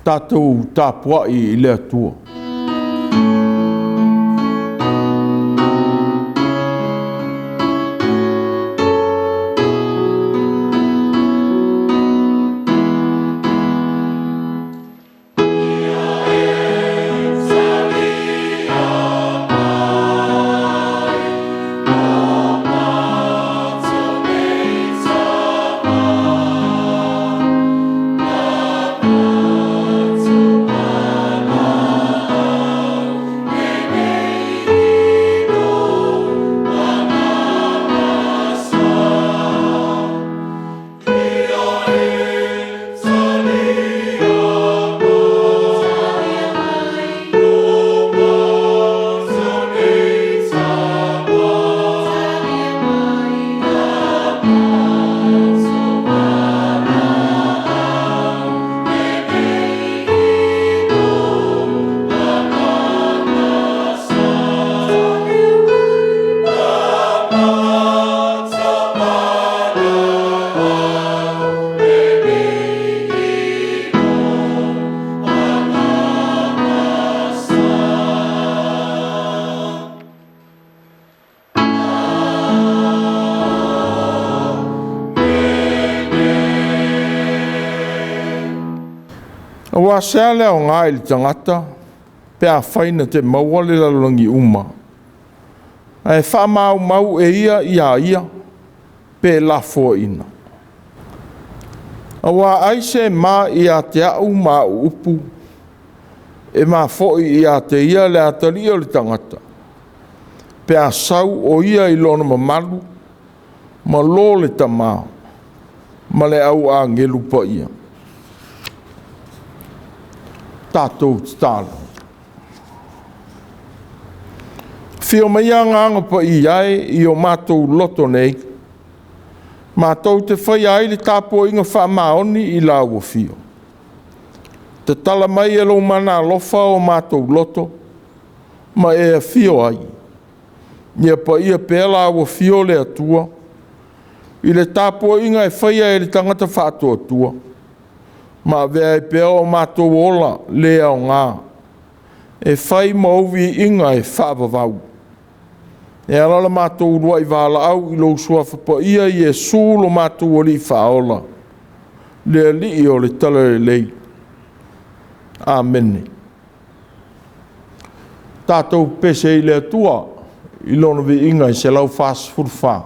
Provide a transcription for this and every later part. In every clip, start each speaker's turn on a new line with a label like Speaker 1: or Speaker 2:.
Speaker 1: Tātou tāpua'i I le atua. Wa sea leo ngā I tangata, pēr whaina te maua le lalongi uma. E wha mau ia, pē la fo ina. Awa aise mā ia te au mā upu, e mā foi ia te ia le atari o le tangata. Pēr sau o ia I lona mamalu, ma lo le tamā, ma le au a ngelu pa ia. Tātou tāla. Whio mai anga pa I ai I o mātou loto nei. Mātou te whai ai le tāpua'iga whaamaoni I la ua whio. Te tala mai e lo mana lofa o mātou loto, ma e whio ai. Ia pa ia pēr la ua whio le atua. I le tāpua'iga e whai ai le tangata whātua atua. Ma vea e pēr o mātou ola le au ngā. E whai mauvi inga e whaavavau. E alala mātou rua I wāla au I lo sua whapa ia I e sūlo mātou ori whaola. Le li o le tala LELEI. Amen. Tātou pese I le atua I lono vi inga I se lau fast food wha.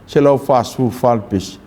Speaker 1: Se lau fast food wha le pese.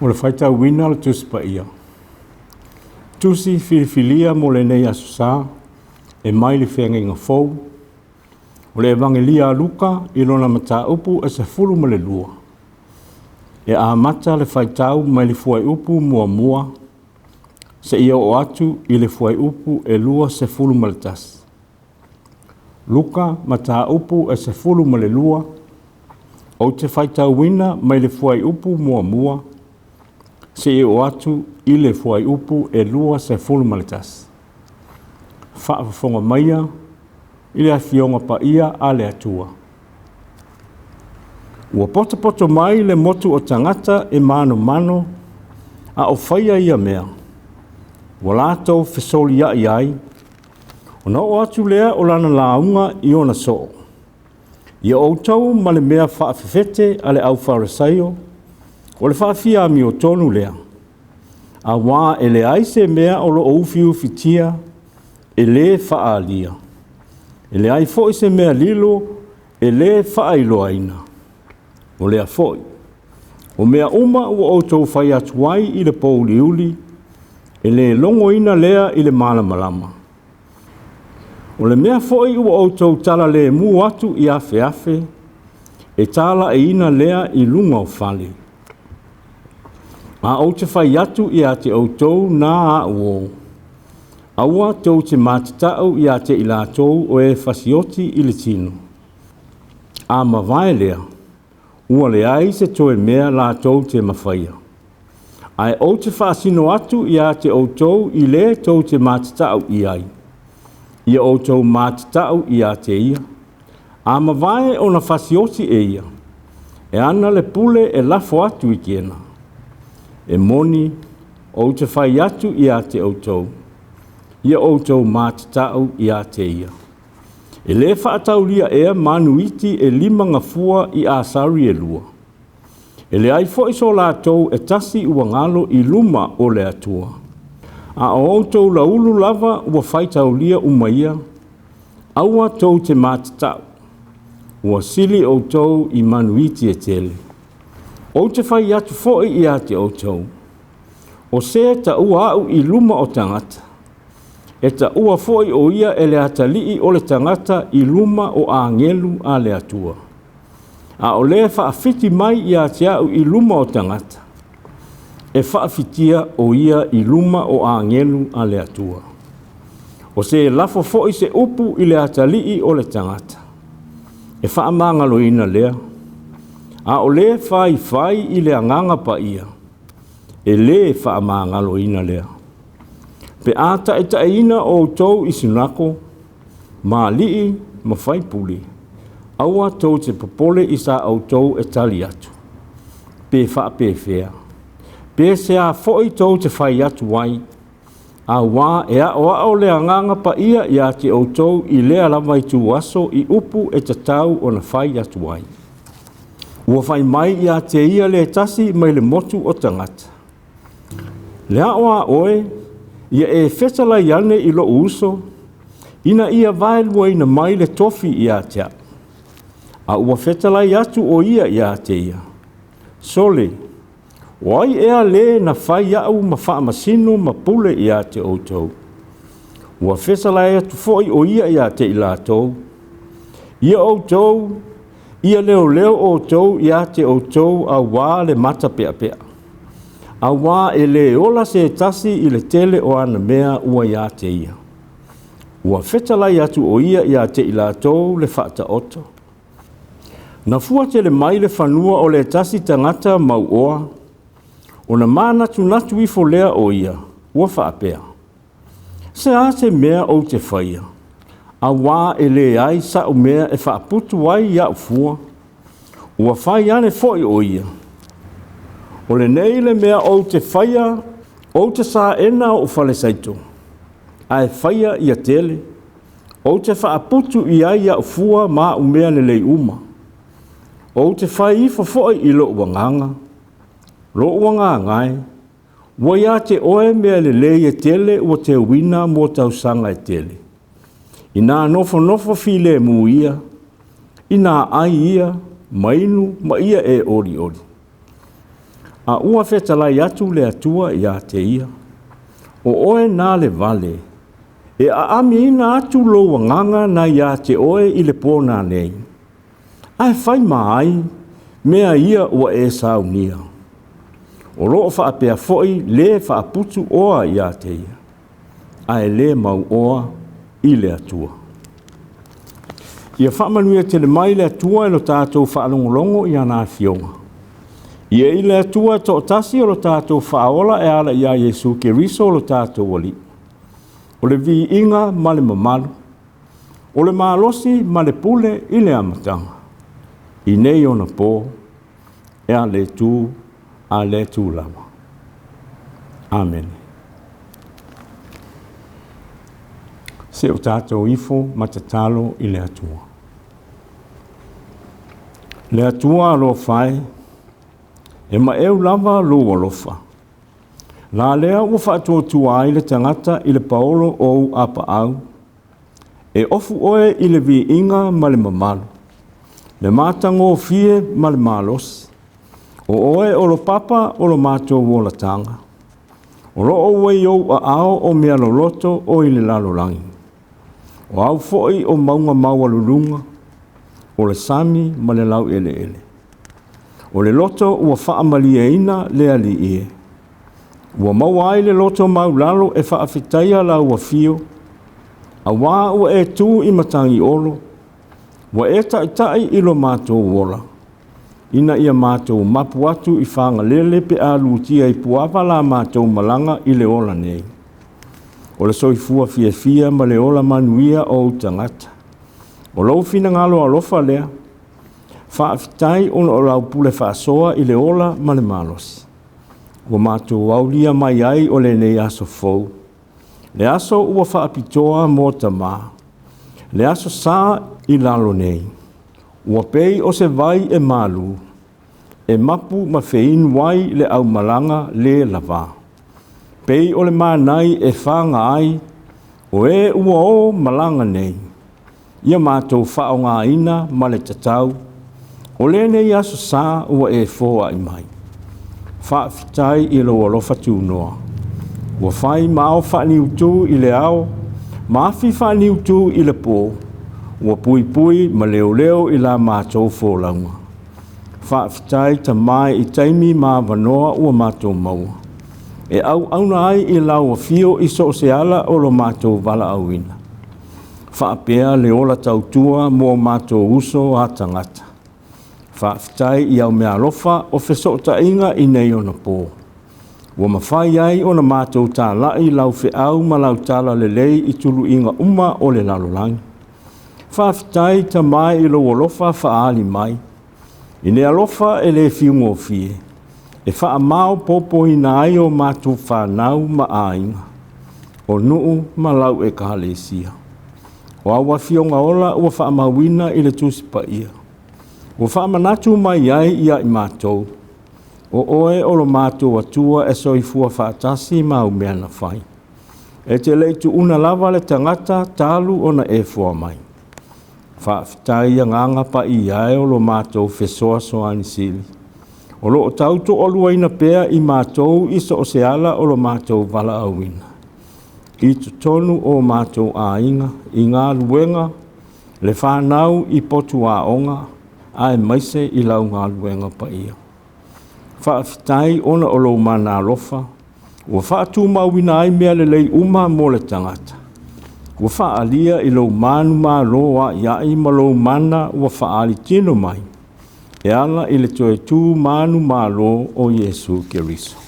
Speaker 2: O le Faitau wina le tusi pa ia. Tusi filifilia mo le nei asusā, e mai le whenga inga fou. O le evangelia Luka, i lona mata upu e se fulu ma le lua. E a mata le Faitau mai le fuai upu mua, se ia o atu i le fuai upu e lua se fulu ma le tasi. Luka mata upu e se fulu ma le lua, o te Faitau wina mai le fuai upu mua, se ia o atu i le fuai upu e lua se fulu ma le tasi. Whaafafonga maia, i le awhionga pa ia a le atua. Ua poto mai le motu o tangata e mano, a o whaia ia mea. Wa lātou fesoli ai, o na o atu lea o lana launga i ona soo. Ia outau ma le mea whaafefete a le au wharasaio, o le whaafia mi o tonu lea. A wā e le aise mea o lo oufiu fitia, e le whaalia. E le ai foi se mea lilo, e le whaailoaina. O lea foi. O mea uma ua outou whai atuai i le pouliuli, e le longoina lea i le malamalama. O le mea foi ua outou tala le mu atu i afe, e tala e ina lea i lunga o fale. A o te whai atu i a te outou nā a uo. Aua tau te mātitau i a te ilatou o e fasioti i le tino. A mawai lea, ua le ai se toe mea lātou te mawhaia. Ai o te whaasino atu i a te outou i le tau te mātitau i ai. Ia outou mātitau i a te ia. A mawai o na fasioti e ia. E ana le pule e lafo atu i kiena. E moni o te whai atu i a te outou. Ia outou mātitau i a te ia. E le whaataulia ea manuiti e 5 ngafua i a sari e lua. E le ai fo iso lātou e tasi ua ngalo i luma o le atua. A o outou la ulu lava ua whaitaulia umaia, aua tou te mātitau. Ua sili outou i manuiti e tele. O te whai atu foi i a te outou. O se ta ua au i luma o tangata. E ta ua foi o ia e le atalii o le tangata i luma o a ngelu a le atua. A o le whaafiti mai i a te au i luma o tangata. E whaafitia o ia i luma o a ngelu a le atua. O se lafo foi se upu i le atalii o le tangata. E whaamangalo ina lea. A o le whai i le anganga pa ia. E le whaamangalo ina lea. Pe ata e taeina o tau i sinako, ma lii, ma whaipuli. Aua tau te popole i sa au tau e tali atu. Pe whaapewhea. Pe se a foi tau te whai atu wai. A wā e a o le anganga pa ia i a te au tau i lea lama i tu aso i upu e te tau o na whai atu wai. Ua whai mai i a te ia le tasi mai le motu o tangata. Lea oa oe, ia e whetala i ane i lo uso, ina ia vaelua ina mai le tofi i a tea. A ua whetala i atu o ia i a te ia. Sole, wai ea le na whai au ma whaamasino ma pule i a te outou. Ua whetala i atu foi o ia i a te i lātou. Ia outou, ia leo outou i a te outou a wā le mata pea. A wā e le ola se tasi i le tele o ana mea ua ia te ia. Ua whetalai atu o ia te i lātou le whaata oto. Na fua te le mai le whanua o le tasi tangata mau oa, o na mānatu natu i fo lea o ia, ua whaapea. Se a te mea o te whaia, a wā e le ai sa o mea e whaaputu wai ia ufua, ua whai ane foi o ia. O le nei le mea o te whaia, o te sa ena o whale saito. A e whaia ia tele, o te whaaputu i ai ia ufua ma umea le lei uma. O te whai i whafoi i lo wanganga. Lo wangangai, wa ia te oe mea le lei e tele ua te wina mo tausanga e tele. Ina nofo file mu ia, ina ai ia, mainu ma ia e ori. A ua whetalai atu le atua i a te ia. O oe nā le vale. E a ami ina atu lo nganga na i a te oe i le pōna nei. Ai whai mai, mea ia ua e saunia. O loo whaapea foi le whaaputu oa i a te ia. Ai le mau oa i le atua. Ia whaamanuia te le mai le atua e lo tātou whaalongolongo i ana fionga. Ia i le atua to tasi o lo tātou whaola e ala i a Yesu ke riso o lo tātou wali. O le vi inga ma le mamalu. O le Mālosi ma le pule i le amatanga. I nei ona pō, e a le tū lawa. Amen. Se o tātou ifo matatalo i le atua. Le atua alo whai, e ma eu lava lo alofa. La lea ua whaatotua ai le tangata i le paolo o apa au, e ofu oe i le vi inga ma le mamalu. Le mātango fie ma le Mālosi. O oe o lo papa o lo mātou wola tanga. O lo oe iou a ao o mea lo loto o i le lalo langi. O au foi o maunga maua lulunga. O le sami ma le lau ele ele. O le loto ua whaamalia ina le ali ie. Ua maua ai le loto mau lalo e whaafitaia la ua fio. A wā ua e tū i matangi olo. Wa e tai i lo mātou wola. Ina ia mātou mapu atu i whanga lele pe alutia i puawa la mātou malanga i le ola nei. O le soifua fia ma le ola manuia o tangata. O lau fina ngalo alofa lea. Whaafitai ona o lau pule whaasoa i le ola ma le Mālosi. Wa mātou aulia mai ai o le nei aso fou. Le aso ua whaapitoa mō TAMΑ. Le aso sā i lalo nei. Ua pei o se vai e malu. E mapu ma fein wai le au malanga le lava. Pei o le mānai e whanga ai. O e ua o malanga nei. Ia mātou whaonga ina ma le tatau. O le nei aso sā ua e fōa i mai. Whaafitai i lo alofa tūnoa. Ua whai mao whaani utu i le ao. Maafi whaani utu i le pō. Ua pui ma leo i la mātou fōlaunga. Whaafitai TAMΑ i taimi mā wanoa ua mātou maua. E au auna ai i lau a fio i so se ala o lo mātou wala auina. Whaapea le ola tautua mō mātou uso a tangata. Whaafitai i au mea alofa o whesota inga i nei ona pō. Ua mawhai ai o na mātou tālai lau whiau ma lau tala LELEI i tulu inga uma o le lalolangi. Whaafitai TAMΑ i lo alofa whaali mai. I ne alofa e le whiungo fie. E wha mao popo i na ai o mātou whanau ma ainga. O nuu ma lau e kālesia. O awa whionga ola ua wha mawina i le Tusi pa ia. O wha manatu mai ai ia i mātou. O oe o lo mātou atua e soifua whaatasi mau mea na whai. E te leitu una lava le tangata talu o na e fua mai. Whaafitai a nganga pa i ae o lo mātou whesoa soani sili. O lo o tauto o luaina pea i mātou iso o se ala o lo mātou wala auina. I tutonu o mātou ainga, i ngā luenga, le whanau i Poto onga, ae maise i lau ngā luenga pa ia. Whaafitai ona o lo mana alofa, ua whaatu mauina ai mea LELEI uma mo le tangata. Ua whaalia i lo manu mā loa iai ma lo mana ua whaali tino mai. E ala i le toe tū manu mā lo o Yesu Keriso.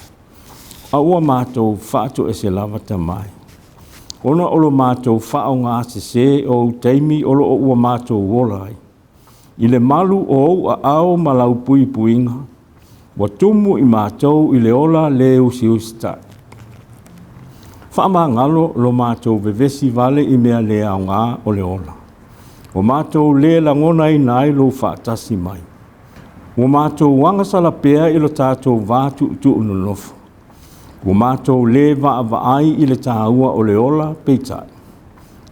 Speaker 2: A ua mātou whaatu e se lava tamai. Ona o lo mātou whao ngā se o teimi o lo o ua mātou wolai. I le malu o a ao ma lau pui puinga. Wa tumu i mātou i le ola le usi ustai. Whaama ngalo lo mātou vevesi vale i mea le au ngā o le ola. O mātou le langona i nai lo whaatasi mai. O mātou wangasala pea i lo tātou vātu tu unulofo. O mātou le vaai i le tāua o le ola peitai.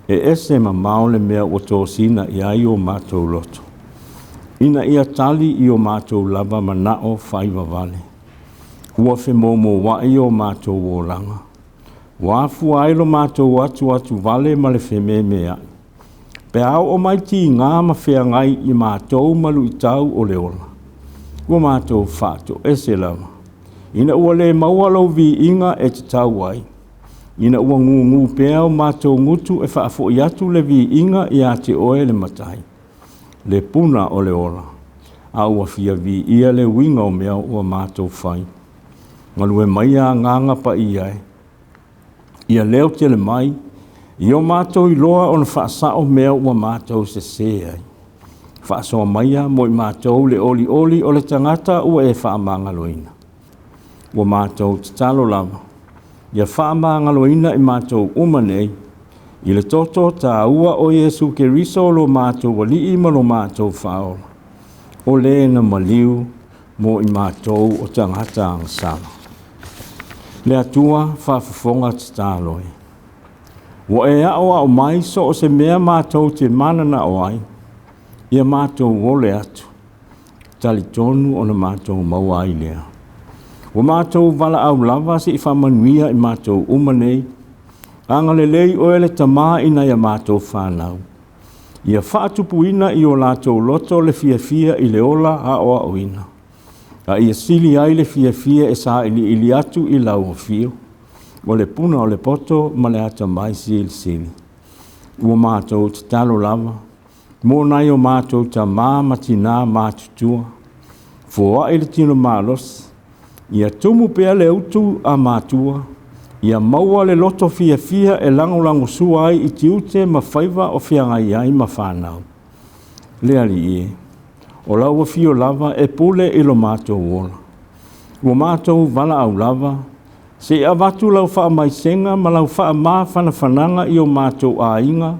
Speaker 2: E ese ma mao le mea o tō sina i ai o mātou loto. Ina ia tali i o mātou lava manao whaiva vale. Ua whi momo wai o mātou o langa. Wafu ailo mātou atu vale ma le wheme mea. Pe au o mai ti ngā ma whea ngai I mātou malu I tau o le ola. Ua mātou whātou e se lava. Ina ua le maualo vi inga e te tau ai. Ina ua ngu pea o mātou ngutu e whaafo I atu le vi inga I a te oe le matai. Le puna o le ola. A ua fia vi ia le winga o mea ua mātou whai. Ngalue mai a nganga pa I ai. Ia leo te le mai, I o mātou I loa o na whaasao mea ua mātou se ai. Whaasoa mai a mo I mātou le oli o le tangata ua e whaamangaloina. Ua mātou te talo lava. Ia whaamangaloina I mātou umanei, I le toto tā ua o Yesu ke riso lo mātou wali I ma lo mātou whaola. O le na maliu mo I mātou o tangata ang sala. Le atua whaafafonga te tāloi. Wa e o mai so o se mea mātou te manana o ai. Ia mātou o le atu. Tali tonu o na mātou maua I lea. Wa mātou wala au lava si I whamanuia I mātou umanei. Anga LELEI o ele TAMΑ ina ia mātou whanau. Ia whaatupuina I o lātou loto le fia I le ola a oa oina. A ia sili ai le fia e sa ili atu I lau o fio. O le puna o le poto ma le ata mai sili. Ua mātou te talo lava. Mō nai o mātou TAMΑ matina mātutua. Fua le tino Mālosi. Ia tumu pea le Autū a Matua. Ia maua le loto fia e lango sua ai I tiute ma whaiva o whiangai ai ma whanau. Le ali ie. O lau fio lava e pule I lo mātou ola. Ua mātou wala au lava, se avatu lau wha mai senga ma lau wha maa whananga I o mātou a inga,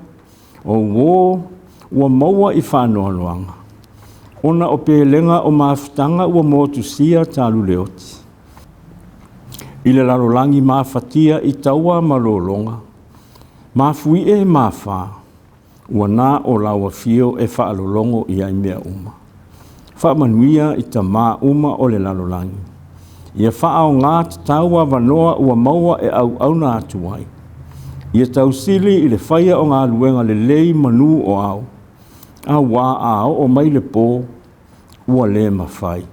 Speaker 2: o wō ua maua I whanoa loanga. Ona o pelenga o Mafutaga ua mo Tusia talu leoti. I le lalolangi mafatia I taua malolonga. Mafui e mawha, ua nā o laua fio e whaalolongo I ai mea uma. Whaamanuia I TAMΑ uma o le lalolangi. Ia whaao ngā te taua wanoa ua maua e au na atuai. Ia tausili I le whaia o Gāluega LELEI manu o au. A wā ao o mai le pō, ua le mawhai.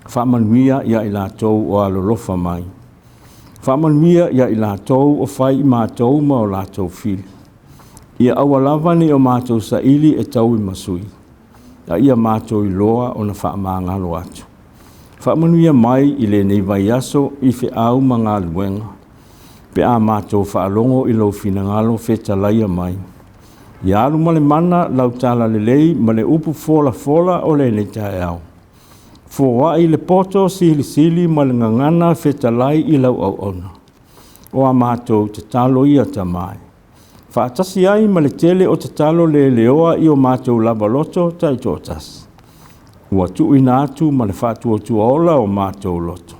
Speaker 2: Whaamanuia ia I lātou o alolofa mai. Whaamanuia ia I lātou o whai I mātou ma o lātou whili. Ia awalawa ni o mātou sa ili e tau I masui. A ia mātou I loa o na whaamangalo atu. Whaamanuia mai I le nei vai ASO I F.K.A.S ma Gāluega. Pe a mātou whaalongo I lau finangalo whetalaia mai. Ia alu ma le mana lau TALA LELEI ma le upu fola o le nei tae au. Fua I le poto sili ma le ngangana whetalai I lau au ona. O a mātou te talo ia TAMA'i. Whaatasi ai ma le tele o te talo le leoa I o mātou lava loto tai tōtas. Ua tuina atu ma le whaatuatua ola o mātou loto.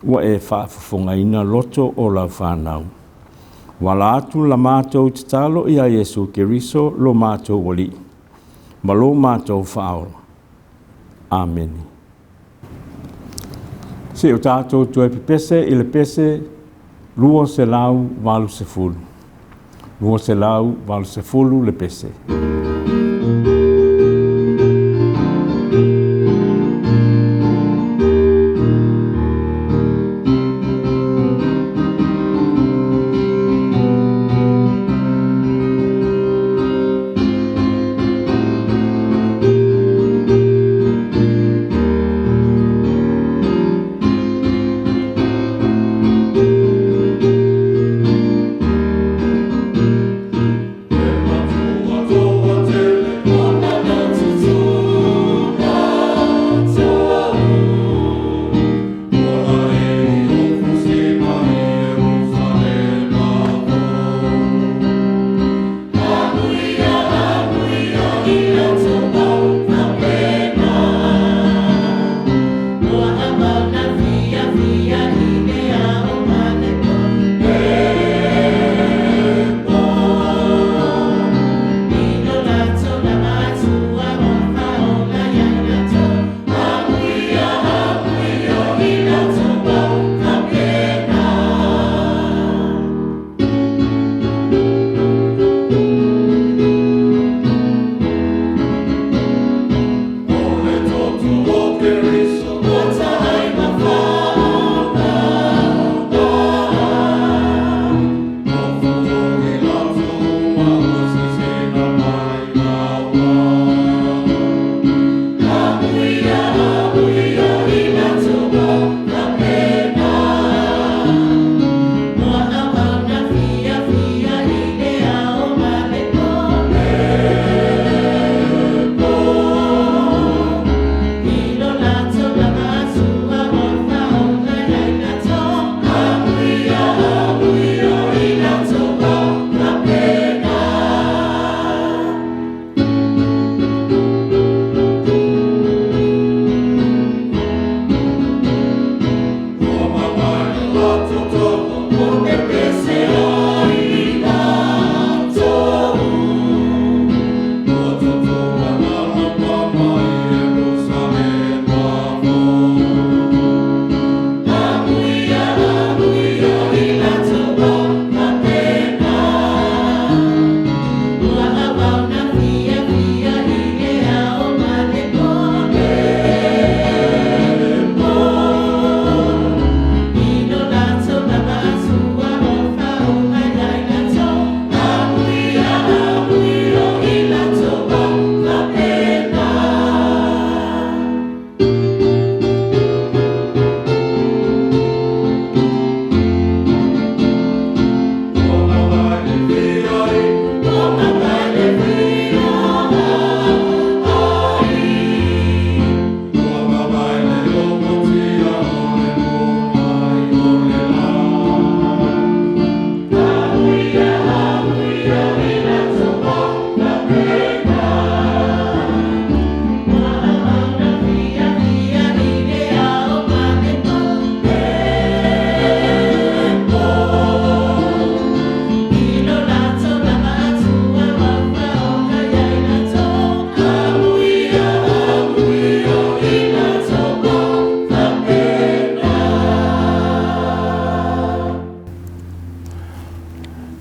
Speaker 2: Ua e whaafafonga ina loto o lau whanau. Wala atu la mātou te talo I a Yesu Keriso lo mātou wali. Ma lo mātou whaola. Amen. Se o tātou tue pese I le pese, lua se lau walu se fulu. Lua se lau walu se fulu le pese.
Speaker 3: Matua,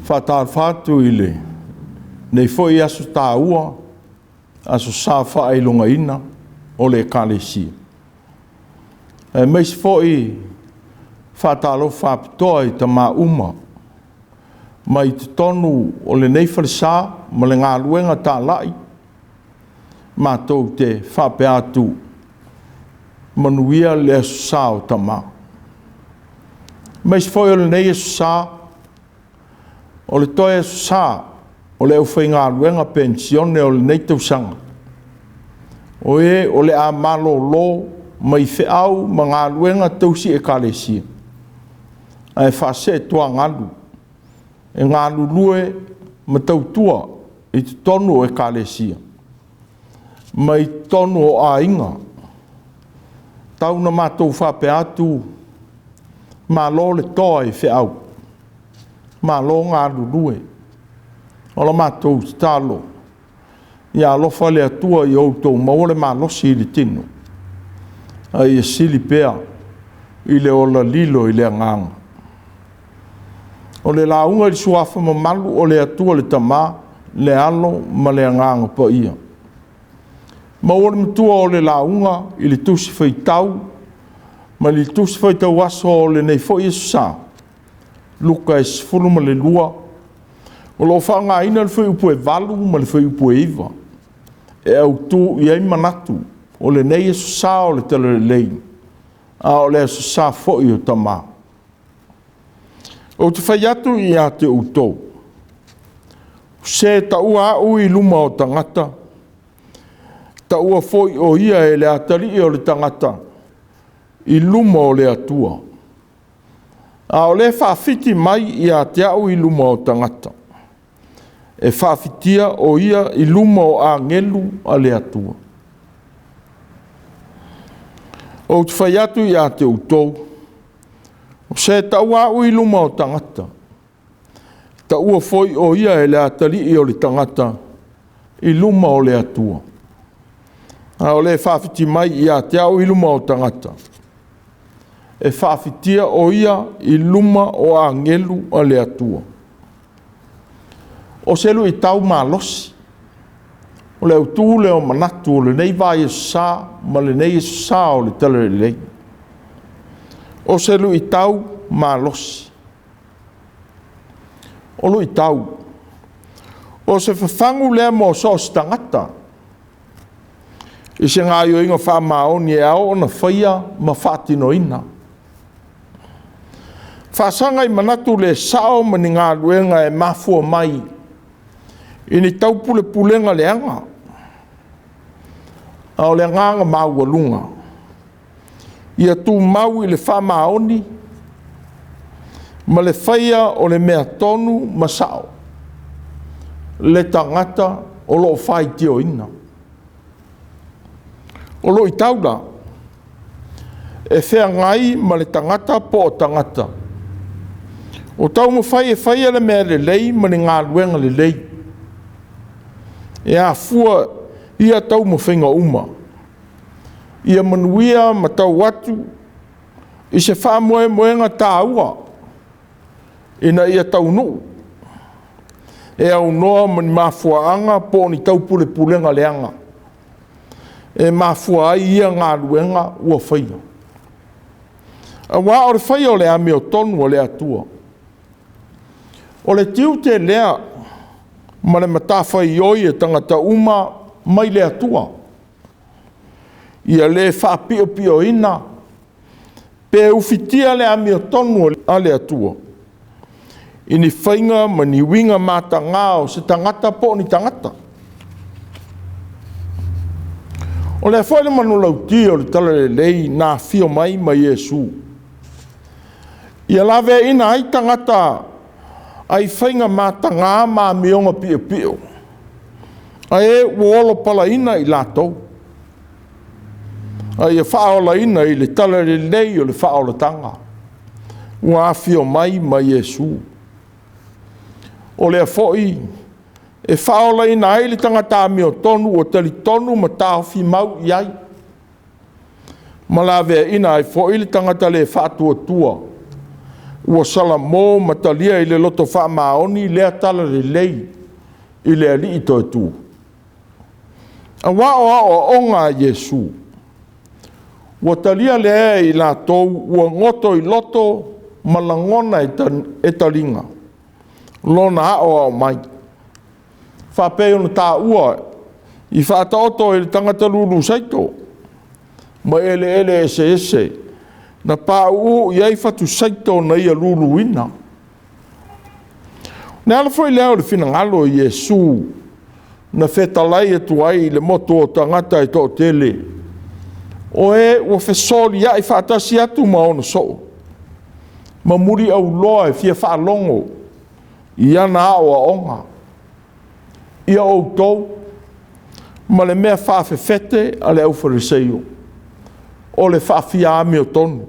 Speaker 1: whātāwhātu i le. Nei foi aso tāua, aso sā whaelonga ina o le kālesia. Meis foi whātālo whāpitoa i tamā uma, mai te tonu o le nei whalesā, ma le Gāluega TALA, mātou te whapeatu, manuia le aso sā o tamā. Meis foi o le nei aso sā, o le toi aso sā, o le aufai Gāluega pensione o le nei tausanga. O le a malolo, mai Faitau ma Gāluega Tusi e kālesia. Ai whase tua ngalu. E ngalu lue ma tautua i te tonu e kālesia. Mai tonu o ainga. Tau na mātou whapeatu, malo le toa e Faitau. Malo ngalu lue. Ola mātou talo. Ia alofa le atua i Autū maole Mālosi i le tino. Ai e sili pea i le ola lilo i le anganga. O le launga i suafa mamalu o le atua le TAMΑ, le alo ma le anganga pa ia. Ma o le matua o le launga i le Tusi Faitau, ma le Tusi Faitau aso o le nei fo Yesu sa. Luka e sifulu ma le lua. O lo whanga ina le fai upo e valu ma le fai upo e iwa. E Autū i ei manatu. O le nei Yesu sa o le LELEI. A o le Yesu sa fo i o TAMΑ. O te whai atu i a te utou. Se ta ua au i luma o tangata. Ta ua foi o ia e le atari o le tangata. I luma o le atua. A o le whawhiti mai i a te au i luma o tangata. E whawhitia o ia i luma o a ngelu a le atua. O te whai atu i a te utou. Se ta ua au i luma o tangata. Ta ua foi o ia e le atari o le tangata. I luma o le atua. A o le whawhiti mai i a te au i luma o tangata. E whawhitia o ia i luma o a ngelu a le atua. O selu i tau Mālosi. O le Autū le o manatu o le nei vai e sā, ma le nei e sā o le LELEI. O selu i tau Mālosi. O lu i tau. O se whawhangu lea mo so stangata. I se ngā yo inga whamaoni e ao na whaia ma whātino ina. Whasanga i manatu le sao mani Gāluega e mafua mai. I ni tau pule pulenga leanga. A o le nganga maua lunga. Ia tu mau i le whamaoni. Ma le whaia o le mea tonu masao. Le tangata o lo whai tio ina. O lo i taula. E whea ngai ma le tangata po o tangata. O tau mo whai e whaia le mea LELEI ma le Gāluega LELEI. E a fua ia tau mo whenga uma. Ia manuia ma tau watu. I se wha moe moenga tāua. Ina ia tau nuu. E au noa mani mafuaanga po ni tau pule pulenga leanga. E mafua ai ia Gāluega ua whaia. A wā o le whaia o le ame o tonu o le atua. O le tiu te lea ma le matawhai oi e tangata uma mai le atua. Ia le whapio pio ina. Pe ufitia le ame o tonu a le atua. I ni whainga ma ni winga mata ngā o se tangata po ni tangata. O le whaile manu lauti o le tala LELEI nā whio mai ma Iesu. Ia lawe ina ai tangata ai whainga mata ngā mā mionga pio pio. A e uolo pala ina i lātou. A e whaola ina i le tala LELEI o le whaola tanga. Ua whio mai ma Iesu. O lea foi, e whaola ina ai le tangata mio tonu o tali tonu ma tāwhi mau iai. Ma la vea ina ai foi le tangata le whātua tua. ua salamo matalia i le loto whaamaoni lea tala lelei i le ali to tu. A wao onga Yesu. Ua talia lea i la tou ua ngoto i loto malangona e talinga. Lona ao mai. Whapeo na tā ua i whātaoto e le tangata lulu saito. Ma ele ese. Na pā u i ei whatu saito na ia lulu ina. Nā ala foi leo le whinangalo i Yesu na whetalai atu ai le moto o tangata i tō tele. O ua whesoli ia i whātasi atu ma ona so. Ma muri au loa e fia whaalongo i ana awa onga. Ia Autū ma le mea whawhewhete a le au whariseo. O le whawhia ame o tonu.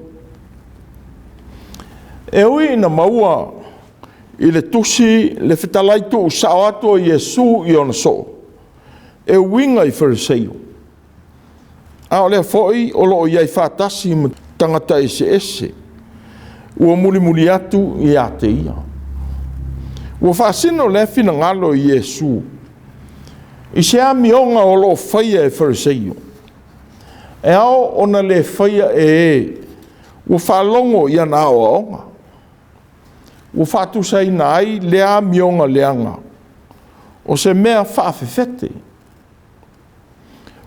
Speaker 1: E ui na maua i le tusi le whetalaitu o sao atu o Yesu i ona so. E winga i whariseo. A o lea foi o loo iai whātasi ma tangata ese. Ua muli atu i a te ia. Ua whaasino le whina ngalo i Yesu. I se a mionga o loo whaia e whariseo. E ao ona le whaia ua whalongo i ana o aonga. Ua whatusai nai lea mionga leanga. O se mea whawhewhete.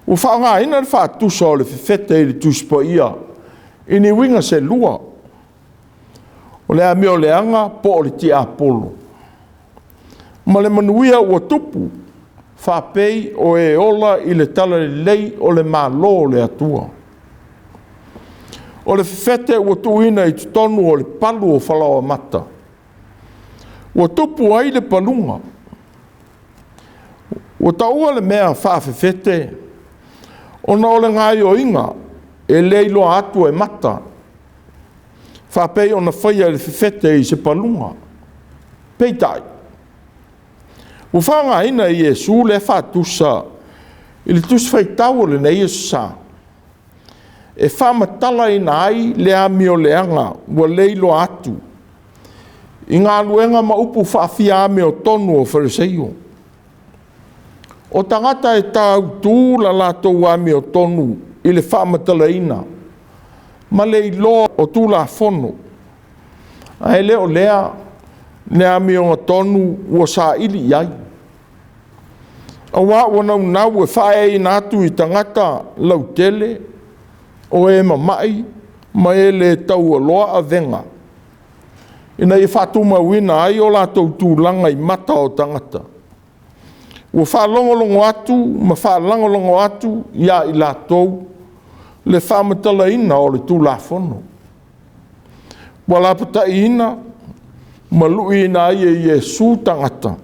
Speaker 1: Ua whaonga ina le whatusa o le whewhete i le tuspo ia. I ni winga se lua. O lea mio leanga po o le ti apolo. Ma le manuia ua tupu. Whapei o e ola i le tala lelei o le mālo le atua. O le whewhete ua tuina i tutonu o le palu o whalawa mata. Ua tupu ai le palunga. Ua taua le mea whawhewhete. Ona o le ngai o inga e leilo atu e mata. Whapei ona whaia le whewhete i se palunga. Peitai. Ua whaanga ina i Yesu le whatusa i le tusi Faitau le nei sa. E whamatala ina ai le amio leanga ua leilo atu. I Gāluega ma upu whaafia ame o tonu o whariseo. O tangata e Autū la lātou ame o tonu i le whaamatala ina. Ma le iloa o tū la whono. A e leo lea le ame o tonu ua sa ili iai. A wā wana unau e whae ina atu i tangata lau tele o e mamai ma e le tau aloa a venga. Ina i whatuma wina ai o lātou tūlanga i mata o tangata. Ua whaalongolongo atu ma whaalangolongo atu ia i lātou le whaamatala ina o le tūlafono. Ua lapata ina ma lui ina ai e Yesu tangata.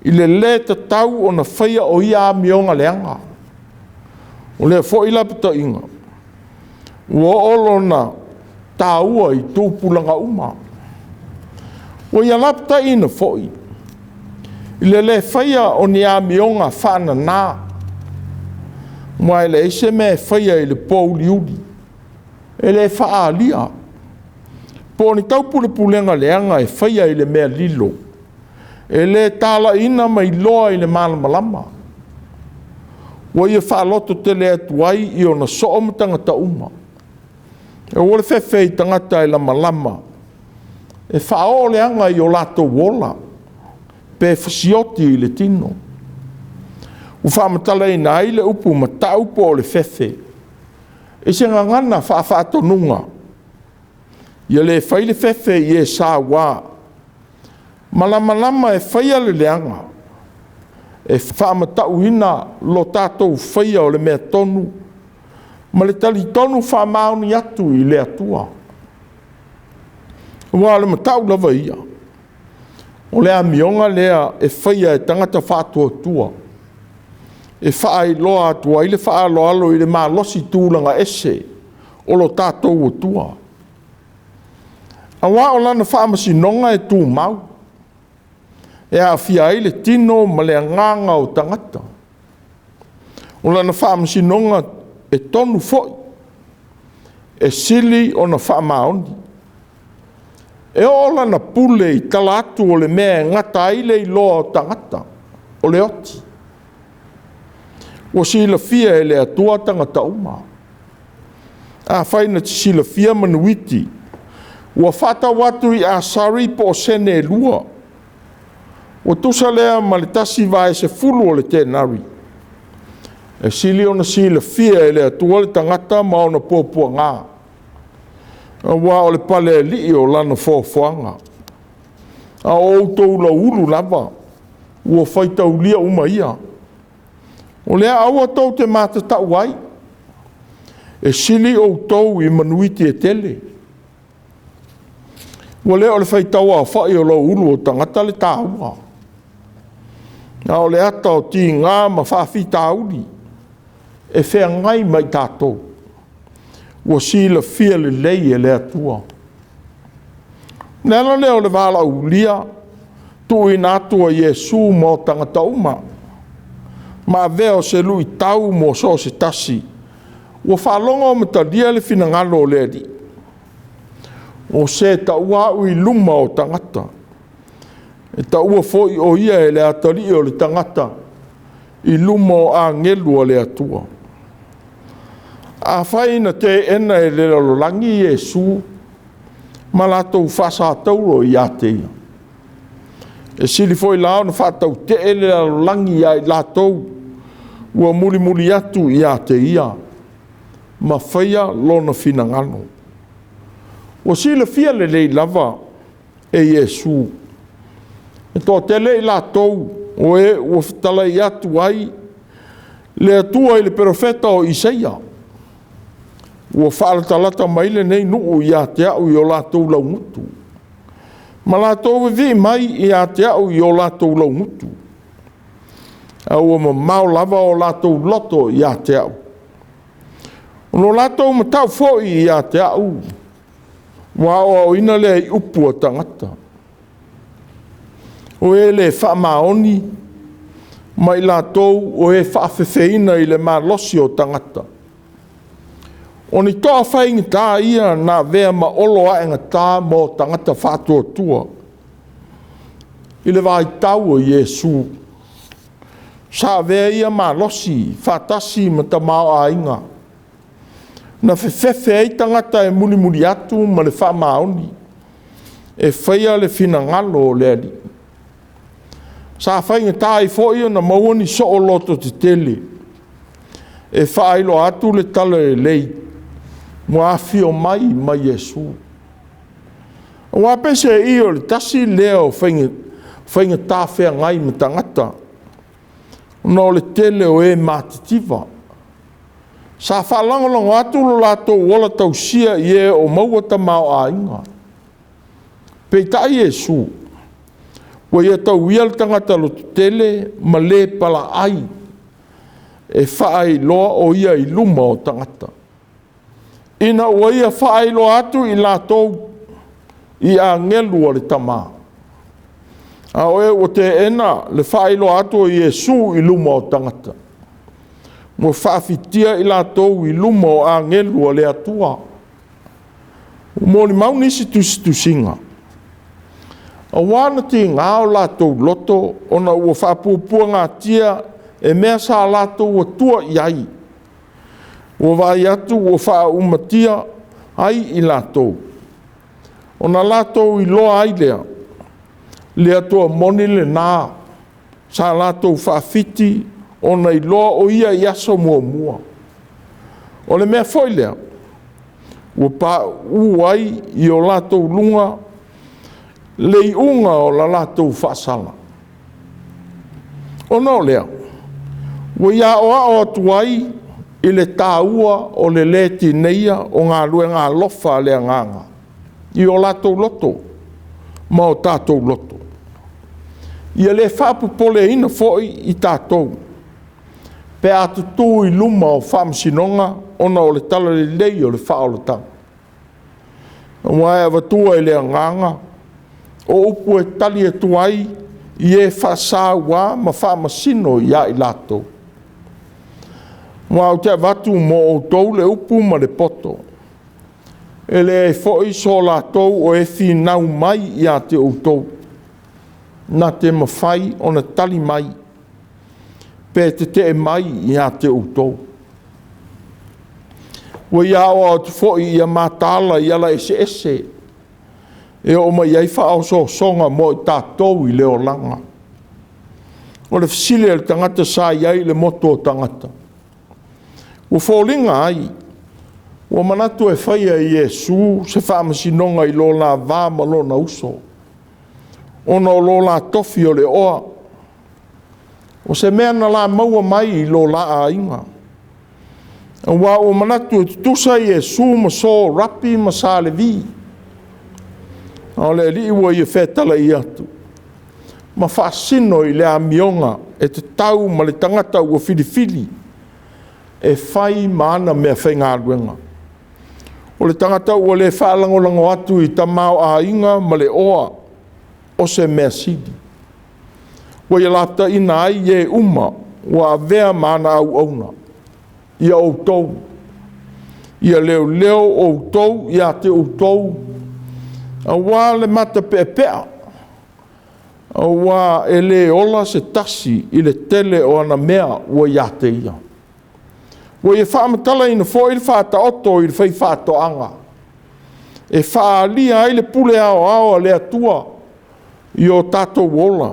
Speaker 1: I le tatau o na whaia o ia mionga leanga. O le fo i lapata inga. Ua olo na tāua i tūpulanga uma. Ua ia lapata ina foi. I le whaia o ni a mionga whana nā. Mua ele ese me whaia i le pōli uli. E le wha lia. Po ni taupule pulenga leanga e whaia i le mea lilo. E le TALA ina mai loa i le malamalama. Ua ia whaaloto te le atuai i o na so'o tangata uma. E ole whewhe i tangata i lama lama. E whao leanga i o lato wola. Pe whasioti i le tino. U whamatala i nai le upu ma taupo o le whewhe. E se ngangana whaafato nunga. Ia le whaile whewhe i e sā wā. Malama e whaia le leanga. E whaamatau ina lo tātou whaia o le mea tonu. Ma le tali tonu whaamauni atu i le atua. Ua le matau lava ia. O lea mionga lea e whaia e tangata whātua tua. E whaai loa atua i le whaalo alo i le Mālosi tūlanga ese o lo tātou o tua. A wā o lana whaamasi nonga e tū mau. E a fia i le tino ma le nganga o tangata. O lana whaamasi nonga e tonu foi. E sili o na whaamaoni. E o lana pule I tala atu o le mea ngata ai le iloa o tangata, o le oti. Ua sila fia e le atua tangata uma. A whaina ti sila fia manuiti. Ua whata watu I asari po o sene lua. Ua tusa lea malitasi vai se fulu o le tenari. E sili ona sila fia e le atua le tangata ma ona pōpua ngā. Ua o le pale li o lana fōfuanga. A o tau la ulu lava. Ua Faitau lia uma ia. O lea aua tau te mātatau ai. E sili o tau I manuiti e tele. Ua lea o le Faitau a whai o la ulu o tangata le tāua. Na o le ata o ti ngā ma whawhi tāuri. E whea ngai mai tātou. Ua sila fia LELEI e le atua. Nela leo le wala ulia, tu ina atua Iesu mo tangata uma. Ma veo se lui tau mo so se tasi. Ua whalonga o matalia le finangalo le di. O se ta ua ui luma o tangata. E ta ua foi o ia e le atari o le tangata. I luma o a ngelu o le atua. A whaina te ena e le lalolangi Iesu, ma lātou whasa tauro I ateia. E sili foi lao na whatau te e le lalolangi ai lātou, ua muli muli atu I ateia, ma whaia lona finangano. Ua sila fia LELEI lava e Iesu. E tō tele I lātou, o e ua whatala I atu ai, le atua I le profeta o Isaia. Ua whaatalata mai le nei nuu I a te au I o lātou lau mutu. Ma lātou vi mai I a te au I o lātou lau mutu. A ua ma mau lava o lātou loto I a te au. No lātou ma tau foi I a te au. Wa o ina le I upu a tangata. O e le whaamaoni, mai lātou o e whaafewheina I le Mālosi o tangata. O ni toa whainga tā ia nā vea ma olo aenga tā mō tangata whātua tua. I le vai tau o Iesu. Sā vea ia Mālosi, whātasi ma TAMΑ'IGA. Na whewhewhe ei tangata e muli muli atu ma le whaamaoni. E whaia le whina ngalo o le ali. Sā whainga tā I fōia na mauani so o loto te tele. E whailo atu le tala LELEI. Mua afio mai Iesu. Wa pese I o le tasi leo whainga tā whea ngai ma tangata. No le tele o e mātitiva. Sa whalangolongo atu lo lātou wala tausia I e o maua TAMA'IGA. Peitai Iesu. Wa ia tau ia le tangata lo tele ma le pala ai. E whaai loa o ia I luma o tangata. Ina ua ia whaelo atu I lātou I a ngelu o le TAMΑ. A oe o te ena le whaelo atu o Iesu I luma o tangata. Mo whaafitia I lātou I luma o a ngelu o le atua. Mo ni maunisi tusinga. A wana ti ngā o lātou loto ona ua whaapupua ngā tia e mea sa lātou o tua iai. Ua vai atu ua wha umatia ai I lātou. Ona lātou I loa ai lea. Lea toa moni le nā. Sa lātou whaafiti ona I loa o ia I aso mua mua. O le mea foi lea. Ua pā uai I o lātou lunga. Le unga o la lātou whaasala. O no lea. Ua ia oa o atu ai I le tāua o le leti neia o ngā lue ngā lofa lea nganga. I o lātou loto, ma o tātou loto. Ia le whapupole ina foi I tātou. Pe atu tū I luma o whamsinonga, ona o le tala LELEI o le whaolotang. Wai awa tua I lea nganga, o upu e tali e tuai, I e whasāua ma whamasino I a I lātou. Wa o te vatu mo o tau le upu ma le poto. E le fo'i so lātou o e whinau mai i a te outou. Nā te mawhai o na tali mai. Pē te mai i a te outou. Wa ia o atu fo'i i a mātala i ala ese. E o mai ai whao so songa mo i tātou i leo langa. O le fisile le tangata sa iai le moto o tangata. Wa fōlinga ai. Wa manatu e whaia i Iesu se whaamasinonga i lo la vā ma lo na uso. Ona o lo la tofi o le oa. O se mea na la maua mai i lo la a inga. Wa o manatu e tutusa i Iesu ma so rapi ma sa le vi. O le li ua i e whetala i atu. Ma whaasino i le amionga e te tau ma le tangata ua filifili. E whai maana mea whaingaruenga. O le tangata ua le whaalangolango atu i tamāu a inga ma le oa o se mea sidi. Wa ia lapta ina ai e uma wa avea maana au auna. Ia outou. Ia leo outou, ia te outou. A wā le mata pēpea. A wā e le ola se tasi i le tele o ana mea ua ia te ia. Wa ia whaamatala ina fo i le whaata oto i le whai whaatoanga. E whaalia ai le pule ao le atua i o tātou ola.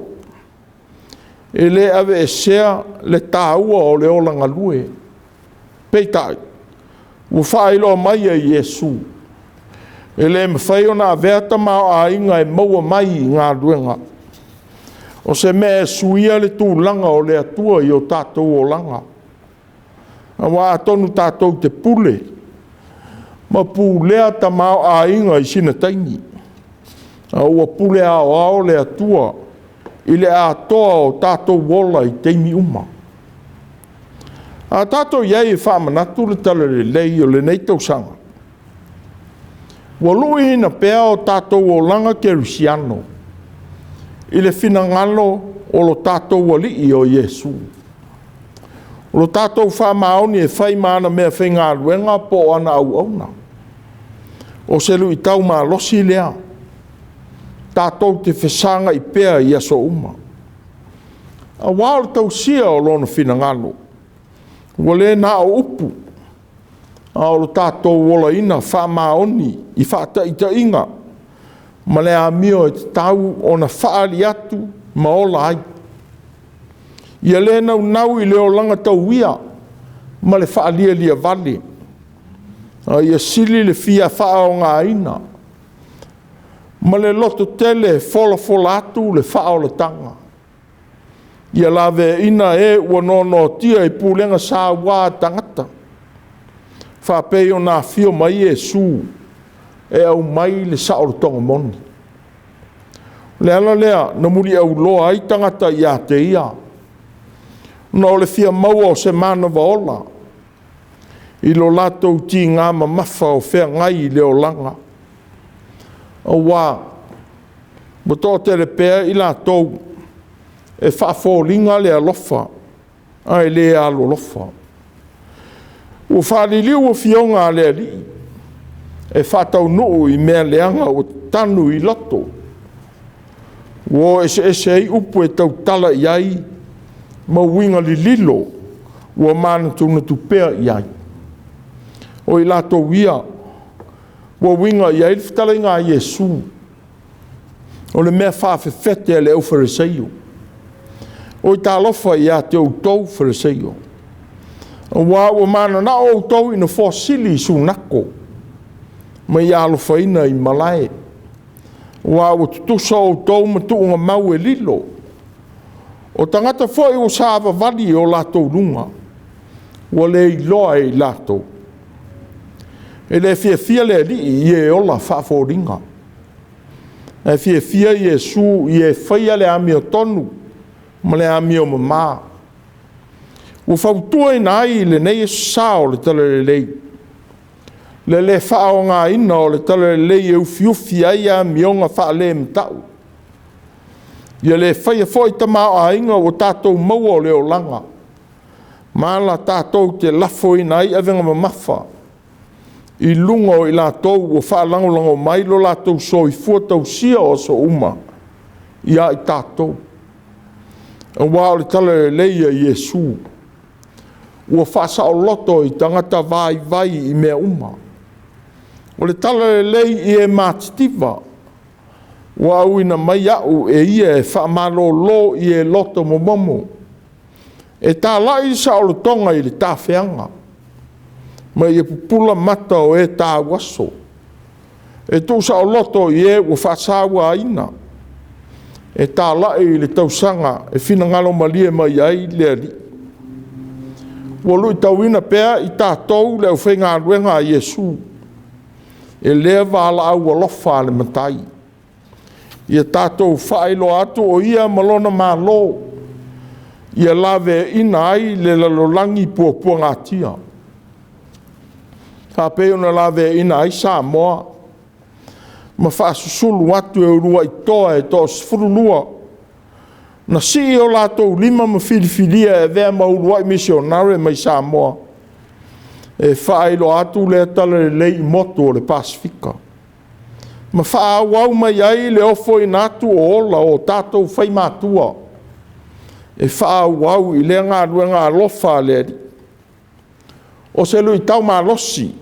Speaker 1: E le ave e sea le tāua o le ola ngalue. Peitai. Ua whaelo mai a Iesu. E le mawhai o nā veata mao a inga e maua mai i ngā ruenga. O se mea suia le tūlanga o le atua i o tātou o langa. A wā atonu tātou te pule. Ma pūlea ta mao a inga i sina taini. A ua pule ao le atua i le atoa o tātou wola i teimi uma. A tātou iei e whaamanatu le tala LELEI o le neitau sanga. Walui na pea o tātou o langa kerusiano. I le finangalo o lo tātou wali i o Iesu. O lo tātou whamaoni e whai maana mea whainga ruenga po ana au auna. O selu i tau Mālosi lea. Tātou te whesanga i pea i aso uma. A wāo tau sia o lona finangalo. Wale na o upu. A o lo tātou wola ina whamaoni i whaata i ta inga. Ma le a mio e te tau o na whaari atu ma ola ai. Ia le nau i leo langa tau ia. Ma le whaalia lia vale. Ia sili le fia wha o ngā ina. Ma le loto tele fola atu le wha o le tanga. Ia lawe ina e ua nono tia i pūlenga sā wā tangata. Whapei o nā fio mai Iesu e au mai le sa o le tonga moni. Le ala lea na muri au loa ai tangata i a te ia. Na o le fia maua o se mana waola. I lo latou ti ngā mamafa o whea ngai i leo langa. O wā, mato te le pēr i latou e whaaforinga le alofa, ai le alo lofa. O whaaliliu o fionga le ali, e whaatau nuu i mea leanga o tanu i loto. O ese ei upu e tau tala i ai, ma winga li lilo, o mana tuna tu pēr i ai. O i latou ia, o winga i ai tala i ngā Iesu. O le mea whaafefete le au Fariseio. O i tālofa i a te Autū Fariseio. O wā o mana na o Autū ina fosili i sunako. Ma i alofa ina i malae. O wā o tutusa o Autū ma tuunga mau e lilo. O tangata foi o sāwa vali o latou runga. O le i loa i latou. E le fia le li i e ola whaaforinga. E fia Iesu i e whaia le amio tonu. Ma le amio mamā. O whautua i nai le nei e sao le tala LELEI. Le le whao ngā ina o le tala LELEI e ufiufi ai a mionga wha le mtau. Ia le whaia fwoi tamāu a inga o tātou maua o leo langa. Māla tātou te lafo i nai avenga mamafa. I lunga o i lātou o whaalangolango mai lo lātou soifua tausia o so uma. Ia i tātou. Wa o le tala LELEI a Iesu. Ua whaasa o loto i tangata vai i mea uma. O le tala LELEI i e mātitiva. Ua au ina mai au e ia e whaamalo lo i e loto momomo. E tā lai sa o le tonga i le tāwhianga. Ma i e pupula mata o e tā waso. E tū sa o loto i e ua whaasawa ina. E tā lai i le tausanga e whina ngalo malie mai ai le ali. Ua lui tauina pēa i tātou le au whainga ruenga a Iesu. E lea wala au alofa le matai. Ia tātou whaelo atu o ia malona mālo. Ia lawe ina ai le lalolangi pua ngā tia. Hapeo na lawe ina ai sa moa. Ma whaasusulu atu e urua i toa e toa sifurulua. Na si o lātou lima ma filifilia e vea ma urua i misionare mai sa moa. E whaelo atu le tala LELEI i moto o le Pasifika. Ma whaawau mai ai le ofo i nātu o ola o tātou whai Matua. E whaawau i le ngā ruenga alofa le eri. O se lui tau Mālosi.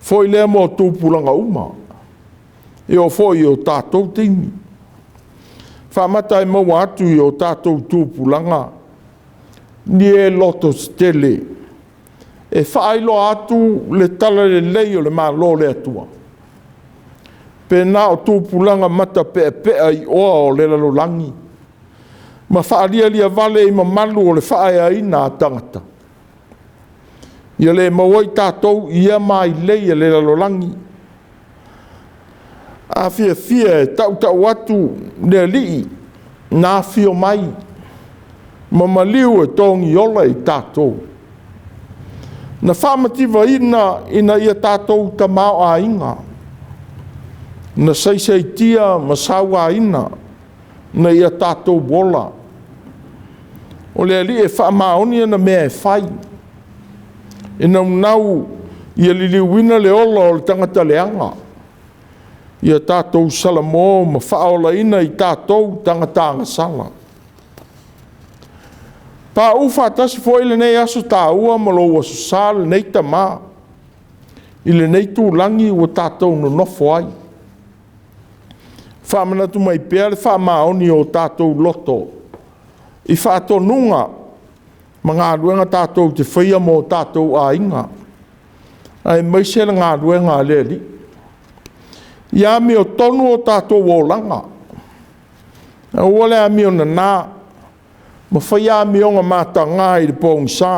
Speaker 1: Foi le mo tūpulanga uma. E o foi o tātou timi. Whamata e mau atu i o tātou tūpulanga. Ni e loto stele. E whailo atu le tala LELEI o le mālo le atua. Pena o tūpulanga mata pea i oa o le lalolangi. Ma whaalia lia vale i mamalu o le whaea ina tangata. Ia le mawai tātou ia mai lei le lalolangi. A fia e tau atu le lii nā fio mai. Mamaliu e tongi ola i tātou. Na whamativa ina ia tātou TAMΑ' inga. Na saisaitia masawa ina. Na ia tātou bola. O le li e whaamaonia na mea e whai. E nau ia liliuina le ola o le tangata leanga. Ia tātou salamo ma whaola ina i tātou tangata angasala. Pa uwhatasi fo ile nei aso tāua ma lo aso sāle nei TAMΑ. Ile nei tūlangi ua tātou no nofo ai. Whamanatu mai pēr whamaoni o tātou loto. I whatonunga. Ma ngā ruenga tātou te whaia mō tātou a inga. Ai maisera ngā ruenga a leli. Ia mi o tonu o tātou o langa. A ole a mi o na nā. Ma whaia mi o ngā māta ngā i le pōng sā.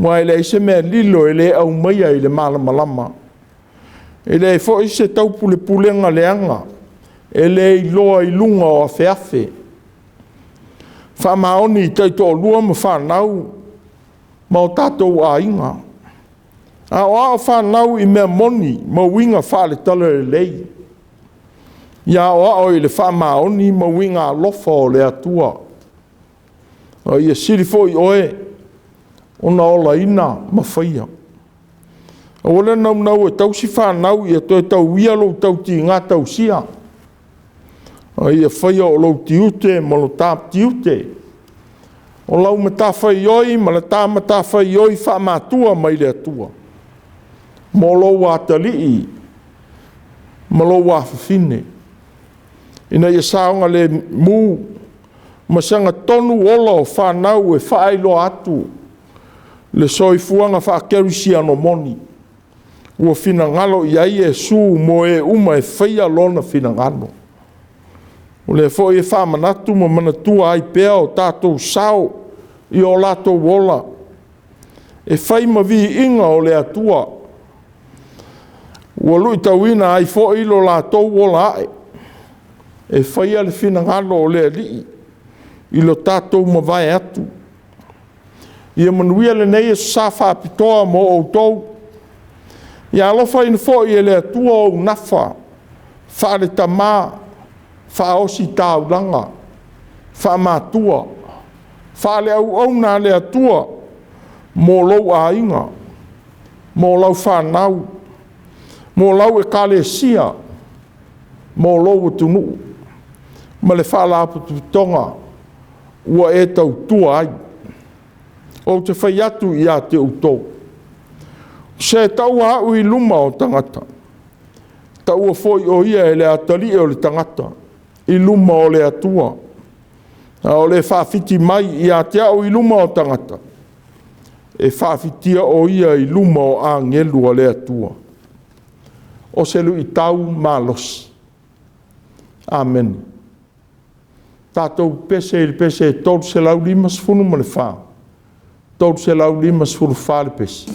Speaker 1: Mua ele ise mea lilo ele au maia i le malamalama. Ele fo ise tau pulenga leanga. Ele i loa i lunga o awhiawhi. Whamaoni i taito o lua ma whanau. Ma o tātou a inga. A o a whanau i mea moni ma winga whale tala LELEI. Ia o a o i le whamaoni ma winga lofa o le atua. O ia sirifo i oe. Ona ola ina ma whaia. O le nau e tausi whanau i a toi tau ia lo tau ti ngā tau sia. O ia whaia o lo tiute ma lo tāp tiute. O lau ma tā whai oi ma la tā ma tā whai oi wha Matua mai le atua. Mo lo wā talii. Ma lo wā whiwhine. Ina ia saonga le mū. Ma sanga tonu ola o whanau e whaelo atu. Le soifuanga whakerisi ano moni. Ua whina ngalo i ai e su mo e uma e whaia lona whina ngano. O le fo e whamanatu ma manatua ai pēa o tātou sao i o lātou wola. E whai ma vi inga o le atua. Ua lui tauina ai fo i lo lātou wola ae. E whaia le whina ngano o le alii. I lo tātou ma vai atu. Ia manuia le nei e sa whapitoa mo Autū. Ia alofa ina fo i le atua o nafa. Whaare TAMΑ. Whaosi tāulanga. Wha Matua. Whaale au na le atua. Mo lou a inga. Mō lau whanau. Mō lau e kālesia. Mō lau tunu. Ma le whalaputu tonga. Ua e tau tua ai. O te whai atu i a te utou. Se tau hau i luma o tangata. Tau o foi o ia e le atali o le tangata. I luma o le atua. O le whawhiti mai i a te au i luma o tangata. E whawhitia o ia i luma o angelu o le atua. O se lu i tau Mālosi. Amen. Tātou pese il pese tolu se lau lima sfunu ma le wha. Tolu se lau lima sfunu wha le pese.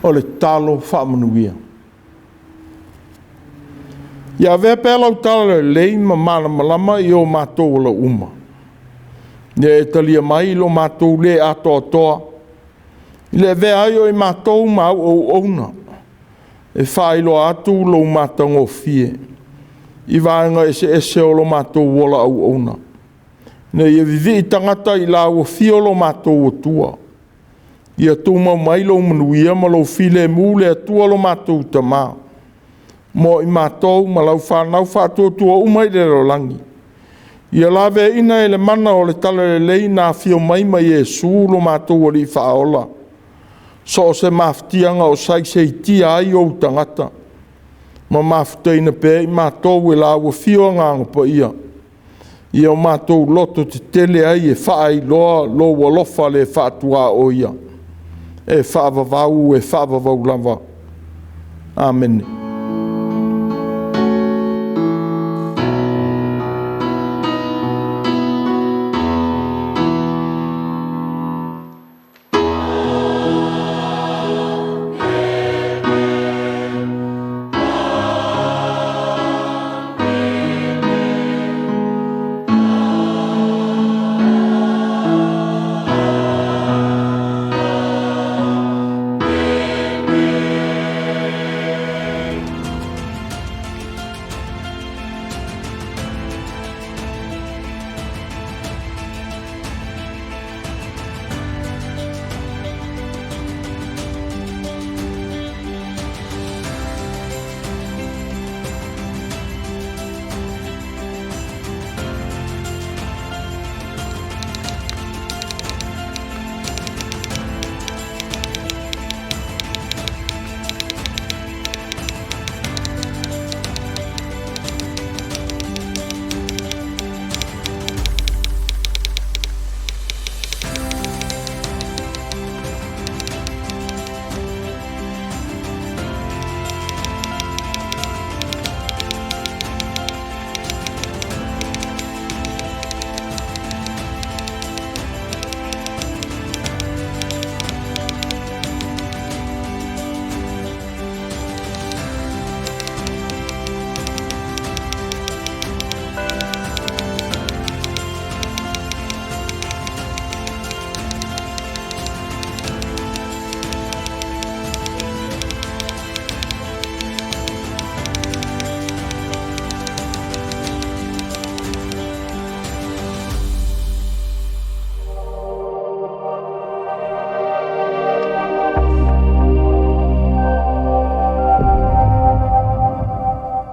Speaker 1: o le talo whaamanuia. Ia vea pēlau tala lei ma mana malama i o mātou la uma. Ia e talia mai lo mātou le ato atoa. I le vea ai o i mātou mau au auna. E whailo atu lo mātango fie. I vāenga ese o lo mātou wola au auna. Ia ia vivi i tangata i la o fio lo mātou o tua. Ia tūma mai lo manuia ma lo file mūle atua lo mātou tamā. Mo i mātou ma lau whanau whātua tua umai le rolangi. Ia lawe ina ele mana o le tala lelei nā fio mai mai e sūlo mātou o li whaola. So se mafutianga o sai se tia ai o tangata. Ma mafutaina pē i mātou e la ua fio nganga pa ia. Ia o mātou loto te tele ai e whaai loa lo walofa le whātua o ia. E whaavavau e whaavavau lava. Amen.